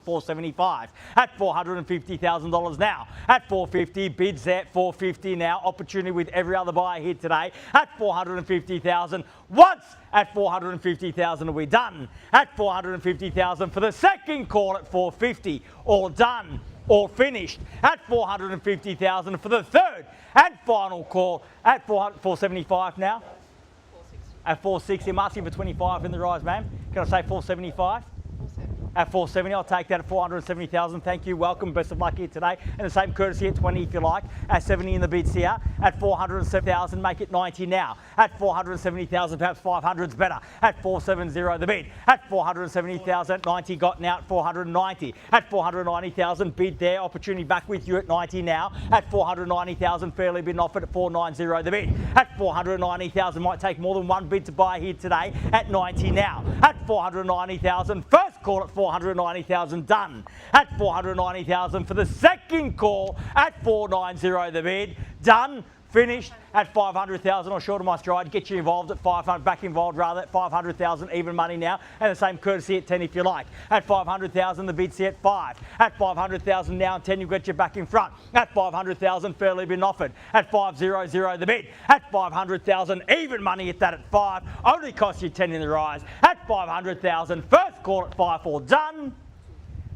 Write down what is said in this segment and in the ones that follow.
$475 at $450,000 now at $450. Bids at $450 now. Opportunity with every other buyer here today at $450,000. Once at $450,000 are we done at $450,000 for the second call at $450. All done. All finished at $450,000 for the third and final call at $475 now. At $460. I'm asking for 25 in the rise, ma'am. Can I say $475? At $470, I'll take that at $470,000. Thank you, welcome, best of luck here today. And the same courtesy at 20 if you like. At 70 in the bids here. At $407,000, make it 90 now. At $470,000, perhaps 500's better. At $470 the bid. At $470,000, 90 got now at $490. At $490,000, bid there. Opportunity back with you at 90 now. At $490,000, fairly been offered at $490 the bid. At $490,000, might take more than one bid to buy here today. At 90 now. At $490,000, first call at $490,000 done. At $490,000 for the second call at $490 the bid. Done. Finished at $500,000 or short of my stride. Get you involved at 500, back involved rather at $500,000 even money now. And the same courtesy at 10 if you like. At $500,000 the bid's at 5. At $500,000 now and 10 you've got you back in front. At $500,000 fairly been offered. At $500 the bid. At $500,000 even money at that at 5. Only cost you 10 in the rise. At $500,000 first call at 5 all done.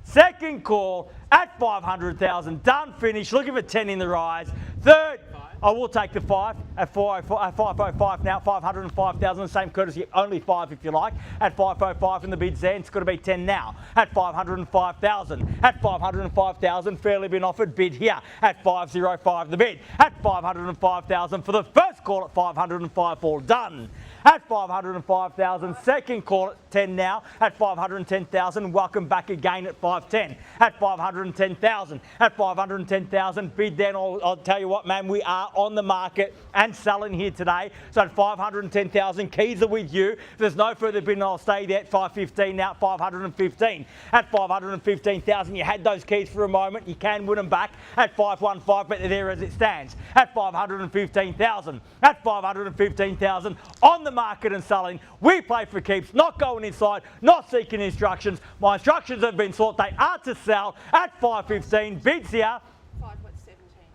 Second call at $500,000 done. Finished. Looking for 10 in the rise. Third. I will take the 5 at 505 now, $505,000, the same courtesy, only 5 if you like. At 505 in the bids there, it's got to be 10 now. At $505,000, at $505,000, fairly been offered bid here. At 505 the bid. At $505,000 for the first call at 505 all done. At $505,000, second call at 10 now. At $510,000, welcome back again at 510. At $510,000, at $510,000, bid then. I'll tell you what, man, we are on the market and selling here today. So at $510,000, keys are with you. If there's no further bid, I'll stay there at $515 now at $515. At $515,000, you had those keys for a moment. You can win them back at $515, but they're there as it stands. At $515,000, at $515,000, on the market and selling. We play for keeps, not going inside, not seeking instructions. My instructions have been sought. They are to sell at $515. Bids here.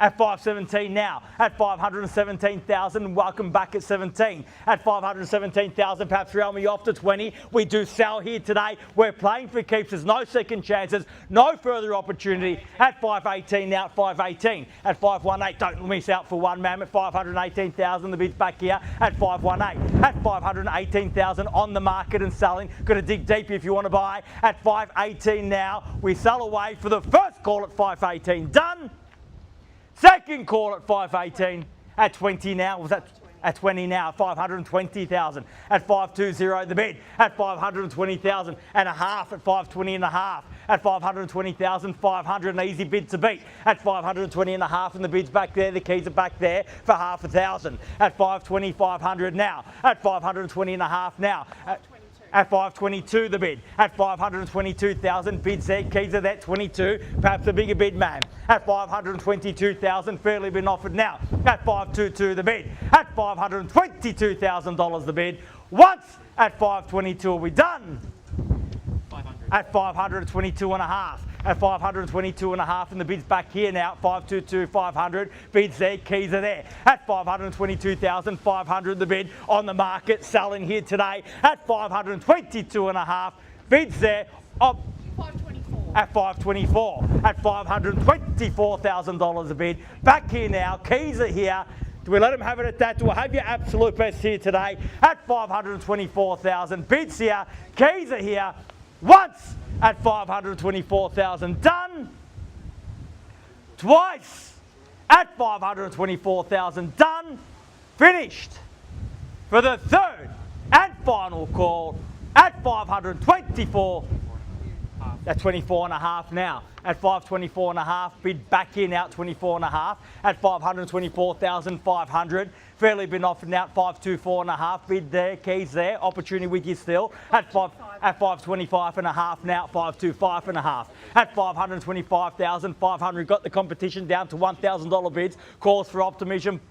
At $517 now. At $517,000, welcome back at 17. At $517,000, perhaps throw me off to 20. We do sell here today. We're playing for keeps. There's no second chances, no further opportunity. At $518 now, at $518. At $518, don't miss out for one, ma'am. At $518,000, the bid's back here. At $518. At $518,000 on the market and selling. Got to dig deep if you want to buy. At $518 now, we sell away for the first call at $518. Done. Second call at $518, at 20 now, was that at 20 now, $520,000, at $520 the bid, at $520,000 and a half, at $520 and a half, at $520,000, 500, an easy bid to beat, at $520 and a half, and the bid's back there, the keys are back there for $1,000, at $520, 500 now, at $520 and a half now. At $522 the bid. At $522,000, bids there, keys are that 22, perhaps a bigger bid, man. At $522,000, fairly been offered now. At $522 the bid. At $522,000 the bid. Once at $522 are we done? 500. At $522 and a half. At $522 and a half, and the bid's back here now at $522, 500. Bids there, keys are there. At $522,500 the bid on the market, selling here today at $522 and a half. Bids there. At $524. At $524,000 a bid. Back here now, keys are here. Do we let them have it at that? Do I have your absolute best here today? At $524,000. Bids here, keys are here. Once at $524,000 done. Twice at $524,000 done. Finished. For the third and final call at $524. At 24 and a half now. At 524 and a half, bid back in out 24 and a half. At 524,500, fairly been offered now at 524 and a half, bid there, keys there, opportunity with you still. At 525 and a half now, 525 and a half. At 525,500, got the competition down to $1,000 bids. Calls for optimism,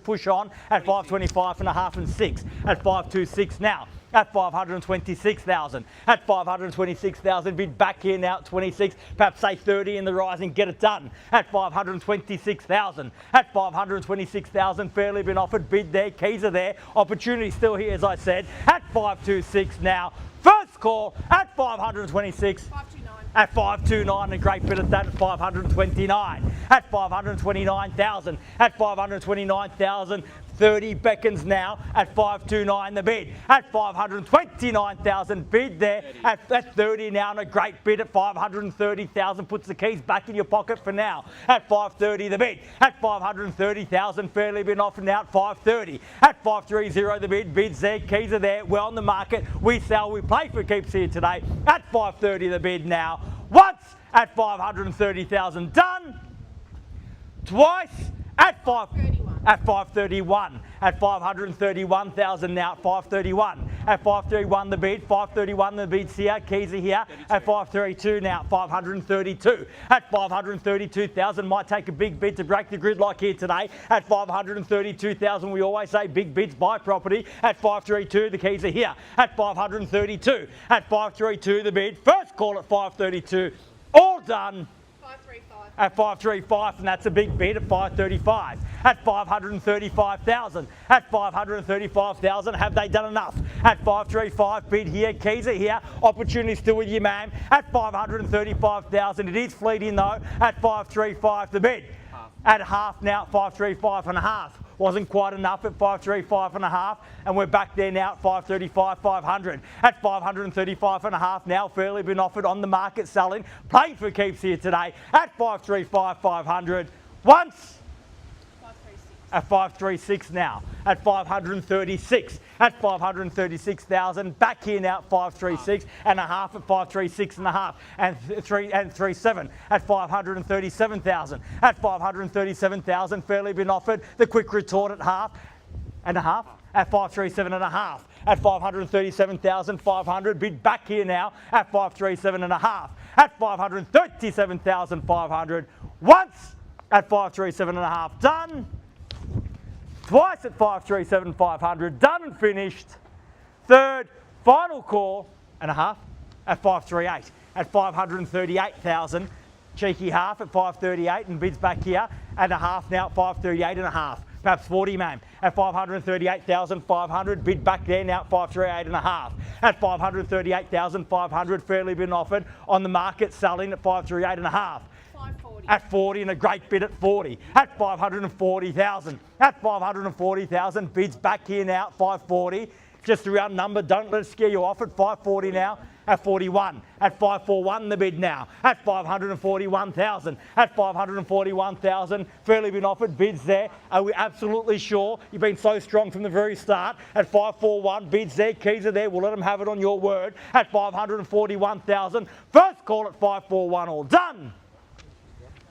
push on. At 525 and a half and 6. At 526 now. at 526,000. At 526,000, bid back here now at 26, perhaps say 30 in the rise and get it done. At 526,000. At 526,000, fairly been offered, bid there, keys are there, opportunity still here as I said. At 526 now, first call at 526. 529. At 529, a great bit of that at 529. At 529,000. At 529,000. 30 beckons now at 529 the bid. At 529,000 bid there at 30 now, and a great bid at 530,000 puts the keys back in your pocket for now. At 530 the bid. At 530,000 fairly been offered now at 530. At 530 the bid. Bids there, keys are there. We're on the market. We sell. We play for keeps here today. At 530 the bid now. Once at 530,000 done. Twice at 531. At 531, at 531,000 now at 531. At 531 the bid, 531 the bid's here, keys are here. 32. At 532 now, 532. At 532,000, might take a big bid to break the gridlock here today. At 532,000, we always say big bids buy property. At 532, the keys are here. At 532, at 532 the bid, first call at 532, all done. At 535, and that's a big bid at 535. At 535,000. At 535,000, have they done enough? At 535, bid here, keys are here, opportunity still with you, ma'am. At 535,000, it is fleeting though. At 535, the bid. At half now, 535 and a half. Wasn't quite enough at 535 and a half, and we're back there now at 535, 500. At 535 and a half now, fairly been offered on the market selling. Playing for keeps here today at 535, 500. Once. At 536 now, at 536, at 536,000, back here now at 536 and a half, at 536 and a half, and 37 at 537,000, at 537,000, fairly been offered the quick retort at half and a half, at 537 and a half, at 537,500, bid back here now at 537 and a half, at 537,500, once at 537 and a half, done. Twice at 537,500, done and finished. Third, final call and a half at 538. At 538,000, cheeky half at 538 and bids back here and a half now at 538 and a half. Perhaps 40, ma'am. At 538,500, bid back there now at 538 and a half. At 538,500, fairly been offered on the market selling at 538 and a half. At 40 and a great bid at 40. At 540,000. At 540,000, bids back here now at 540. Just a round number, don't let it scare you off. At 540 now. At 41. At 541 the bid now. At 541,000. At 541,000, fairly been offered, bids there. Are we absolutely sure? You've been so strong from the very start. At 541, bids there, keys are there. We'll let them have it on your word. At 541,000, first call at 541, all done.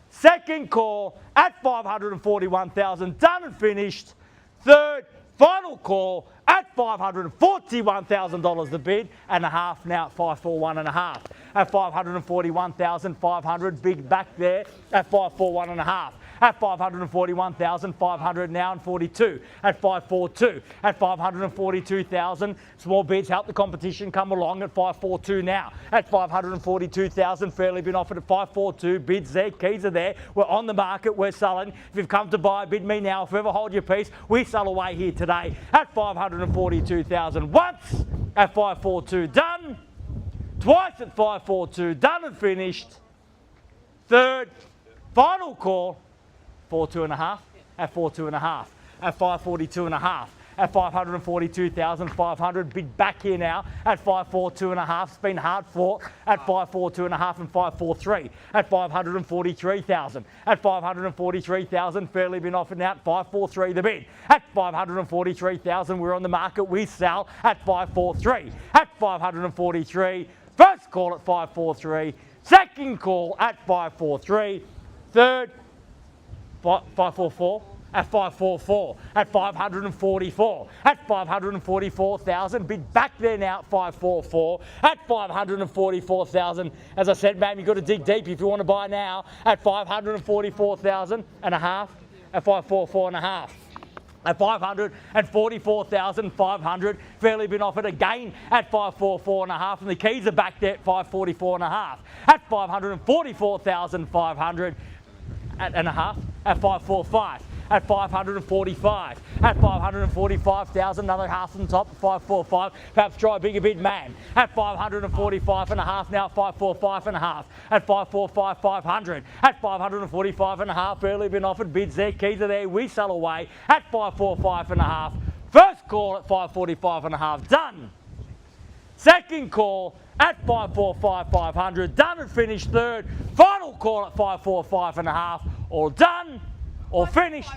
Second call at 541,000, done and finished. Third, final call at $541,000 the bid and a half now at 541 and a half. At 541,500, big back there at 541 and a half. At 541,500 now and 42. At 542. At 542,000, small bids help the competition come along at 542 now. At 542,000, fairly been offered at 542. Bids there, keys are there. We're on the market, we're selling. If you've come to buy, bid me now. If you ever hold your peace, we sell away here today at 542,000. Once at 542, done. Twice at 542, done and finished. Third, final call. 42 and a half, at 42 and a half, at 542 and a half, at 542,500, bid back here now at 542 and a half. It's been hard fought at 542 and a half and 543, at 543,000, at 543,000, fairly been offered now at 543 the bid. At 543,000, we're on the market, we sell at 543, at 543, first call at 543, second call at 543, third, 544 at 544 at 544 at 544,000, bid back there now at 544 at 544,000. As I said, ma'am, you've got to dig deep if you want to buy now at 544,000 and a half, at 544 and a half. at 544,500. Fairly been offered again at 544.5, and the keys are back there at 544.5. At 544,500 and a half, at 545. At 545, at 545,000, another half on top, 545. Perhaps try a bigger bid, man. At 545.5 now, 545.5. At 545, 500. At 545.5, barely been offered bids there. Keys are there. We sell away at 545.5. First call at 545.5. Done. Second call at 545, 500. Done and finished. Third. Final call at 545.5. All done. Or finished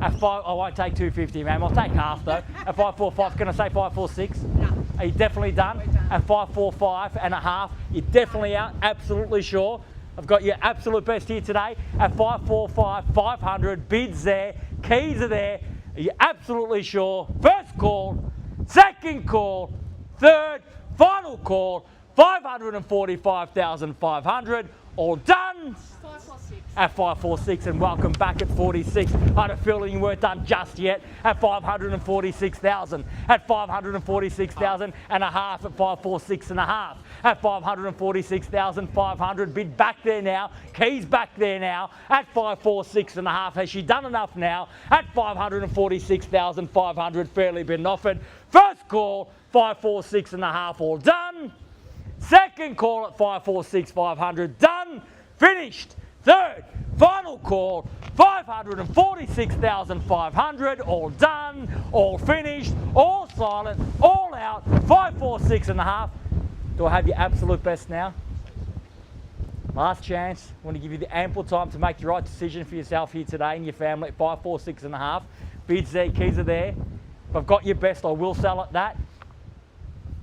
at 5. I won't take 250, ma'am. I'll take half though. At 545, can I say 546? No. Are you definitely done? At 545.5, you're definitely out. Absolutely sure. I've got your absolute best here today. At 545, 500. Bids there. Keys are there. Are you absolutely sure? First call. Second call. Third. Final call. 545,500. All done. 546. At 546, and welcome back at 46. I had a feeling you weren't done just yet. At 546,000. At 546,000 and a half. At 546.5. At 546,500. Bid back there now. Keys back there now. At 546.5. Has she done enough now? At 546,500. Fairly been offered. First call 546.5. All done. Second call at 546,500. Done. Finished. Third, final call, 546,500, all done, all finished, all silent, all out, 546.5. Do I have your absolute best now? Last chance. I want to give you the ample time to make the right decision for yourself here today and your family at 546.5. Bids there, keys are there. If I've got your best, I will sell at that.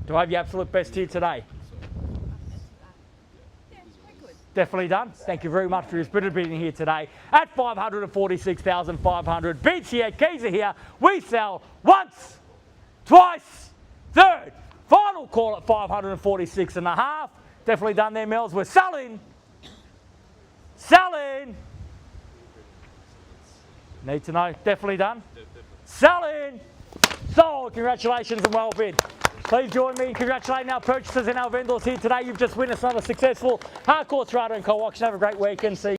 Do I have your absolute best here today? Definitely done. Thank you very much for your spirited bidding here today at 546,500. Bids here, keys are here. We sell once, twice, third. Final call at 546.5. Definitely done there, Mills. We're selling. Selling. Need to know. Definitely done. Selling. Sold. Congratulations and well bid. Please join me in congratulating our purchasers and our vendors here today. You've just witnessed another successful Harcourts, Rata & Co auction. Have a great weekend. See you.